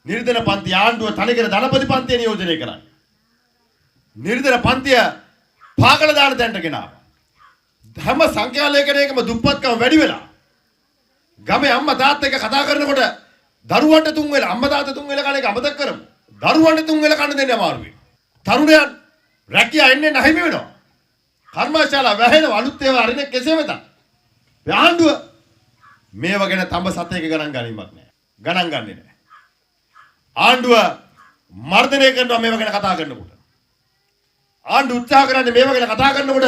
නිර්ධන පන්ති ආණ්ඩුව තනිකර ධනපති පන්තිය නියෝජනය කරන්නේ. නිර්ධන පන්තිය පාගල දාන තැනට ගෙනාවා. හැම සංඛ්‍යාලයකම දුප්පත්කම වැඩි වෙලා. ගමේ අම්මා තාත්තා එක්ක කතා කරනකොට දරුවන්ට 3 වෙලා අම්මා තාත්තා 3 වෙලා කන එක අමතක කරමු. දරුවන්ට 3 වෙලා කන්න දෙන්න අමාරුයි. තරුණයන් රැකියා එන්නේ නැහිම වෙනවා. කර්මශාලා වැහෙනවා අලුත් ඒවා අරින්න කෙසේ වෙතත්. ආණ්ඩුව මේව ගැන තඹ සතේක ගණන් ගන්නීමක් නැහැ. ගණන් ගන්නේ නැහැ. ආණ්ඩුව මර්ධනය කරනවා මේව ගැන කතා කරනකොට. ආණ්ඩුව උත්සාහ කරන්නේ මේව ගැන කතා කරනකොට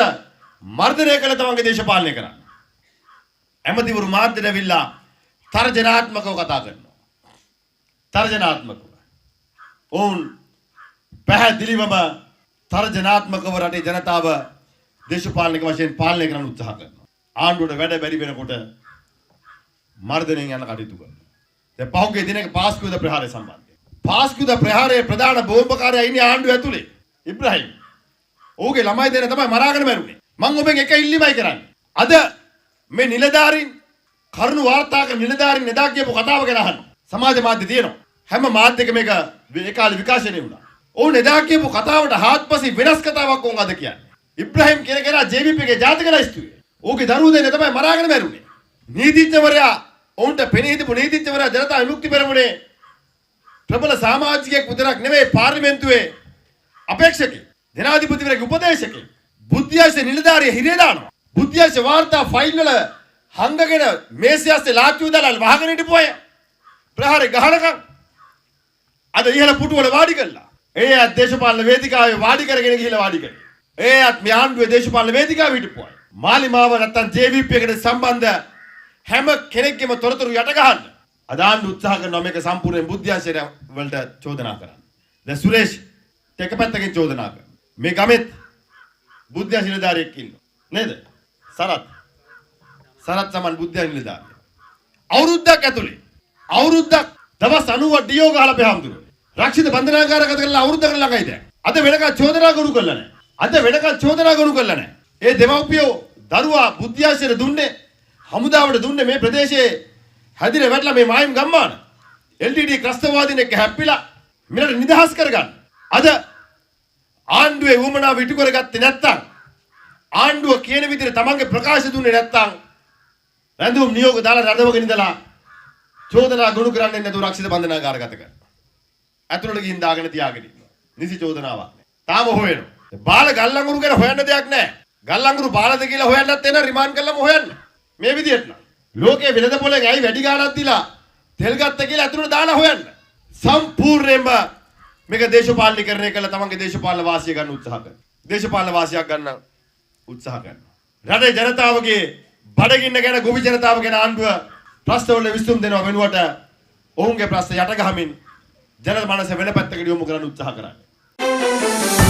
මර්ධනය කළ තමන්ගේ දේශපාලනය කරන්න. ඇමතිවරු මාධ්‍යට ඇවිල්ලා තර්ජනාත්මකව කතා කරනවා. තර්ජනාත්මකව. ඔවුන් පැහැදිලිවම තර්ජනාත්මකව රටේ ජනතාව දේශපාලනික වශයෙන් පාලනය කරන්න උත්සාහ කරනවා. ආණ්ඩුවට වැඩ බැරි වෙනකොට මර්ධනයෙන් යන කටයුතු කරනවා. දැන් පහුගිය දිනක පාස්කුවද ප්‍රහාරය සම්බන්ධයෙන්. පාස්කුවද ප්‍රහාරයේ ප්‍රධාන බෝම්බකාරයා ඉන්නේ ආණ්ඩුව ඇතුලේ. ඉබ්‍රාහිම්. ඔහුගේ ළමයි දෙන තමයි මරාගෙන මැරුණේ. මම ඔබෙන් එක ඉල්ලීමයි කරන්නේ. අද මේ නිලධාරීන් කරුණු වාර්තා කරන නිලධාරීන් එදා කියපු කතාව ගැන අහන්න. සමාජ මාධ්‍ය තියෙනවා. හැම මාධ්‍යයකම මේක ඒ කාලේ විකාශනය වුණා. ඔවුන් එදා කියපු කතාවට හාත්පසින් වෙනස් කතාවක් වුන් අද කියන්නේ. ඉබ්‍රාහිම් කියන කෙනා JVP ගේ ජාතික ලයිස්තුවේ. ඔහුගේ දරුවෝ දෙන්න තමයි මරාගෙන මැරුණේ. නීතිඥවරයා ඔවුන්ට පෙනී හිටපු නීතිඥවරයා ජනතා විමුක්ති පෙරමුණේ ප්‍රබල සමාජිකයෙක් විතරක් නෙවෙයි පාර්ලිමේන්තුවේ අපේක්ෂකෙක්. ජනාධිපතිවරයාගේ උපදේශකෙක්. බුද්ධියසේ නිලධාරිය හිරේ දානවා. බුද්ධියසේ වාර්තා ෆයිල් වල හංගගෙන මේසයස්සේ ලාච්චු දාලා වහගෙන හිටපු අය. ප්‍රහාරේ ගහනකම් අද ඉහළ පුටු වල වාඩි කළා. ඒ අත් දේශපාලන වේදිකාවේ වාඩි කරගෙන ගිහිල්ලා වාඩි කරේ. ඒ අත් මේ ආණ්ඩුවේ දේශපාලන වේදිකාවේ හිටපු අය. මාලිමාව නැත්තම් JVP එකට සම්බන්ධ හැම කෙනෙක්ගේම තොරතුරු යට ගහන්න. අද ආණ්ඩුව උත්සාහ කරනවා මේක සම්පූර්ණයෙන් බුද්ධියන්සේ වලට චෝදනා කරන්න. දැන් සුරේෂ් එක පැත්තකින් චෝදනා කරනවා. මේ ගමෙත් බුද්ධිය නිලධාරියෙක් ඉන්නවා. නේද? සරත් සමන් බුද්ධිය නිලධාරිය. අවුරුද්දක් ඇතුලේ අවුරුද්දක් දවස් 90 ඩියෝ ගහලා පෙහම්දුර. රක්ෂිත බන්ධනාගාරගත කරලා අවුරුද්දකට ළඟයි දැන්. අද වෙනකන් චෝදනා ගොනු කළා නැහැ. අද වෙනකන් චෝදනා ගොනු කළා නැහැ. ඒ දෙමව්පියෝ දරුවා බුද්ධියාශයට දුන්නේ හමුදාවට දුන්නේ මේ ප්‍රදේශයේ හැදිර වැටලා මේ මායිම් ගම්මාන LTT ක්‍රස්තවාදීන් එක්ක හැප්පිලා මිලට නිදහස් කරගන්න. අද ආණ්ඩුවේ වුමනාව ඉටු කරගත්තේ නැත්තම් ආණ්ඩුව කියන විදිහට තමන්ගේ ප්‍රකාශ දුන්නේ නැත්තම් රැඳුම් නියෝග දාලා රඳවගෙන ඉඳලා චෝදනා ගොනු කරන්නේ නැතුව රක්ෂිත බන්ධනාගාරගත කරනවා. ඇතුළට ගිහින් දාගෙන තියාගෙන ඉන්නවා. නිසි චෝදනාවක් නෑ. තාම හොයනවා. බාල ගල්ලංගුරු ගැන හොයන්න දෙයක් නෑ. ගල්ලංගුරු බාලද කියලා හොයන්නත් එන රිමාන්ඩ් කළාම හොයන්න. මේ විදිහට නම් ලෝකයේ වෙළඳ පොලෙන් ඇයි වැඩි ගාණක් දීලා තෙල් ගත්ත කියලා ඇතුළට දාලා හොයන්න. සම්පූර්ණයෙන්ම මේක දේශපාලනීකරණය කළ තමන්ගේ දේශපාලන වාසිය ගන්න උත්සාහ කරනවා. දේශපාලන වාසියක් ගන්න උත්සාහ කරනවා. රටේ ජනතාවගේ බඩගින්න ගැන ගොවි ජනතාව ගැන ආණ්ඩුව ප්‍රශ්නවල විසඳුම් දෙනවා වෙනුවට ඔවුන්ගේ ප්‍රශ්න යට ගහමින් ජන මනස වෙන පැත්තකට යොමු කරන්න උත්සාහ කරන්නේ.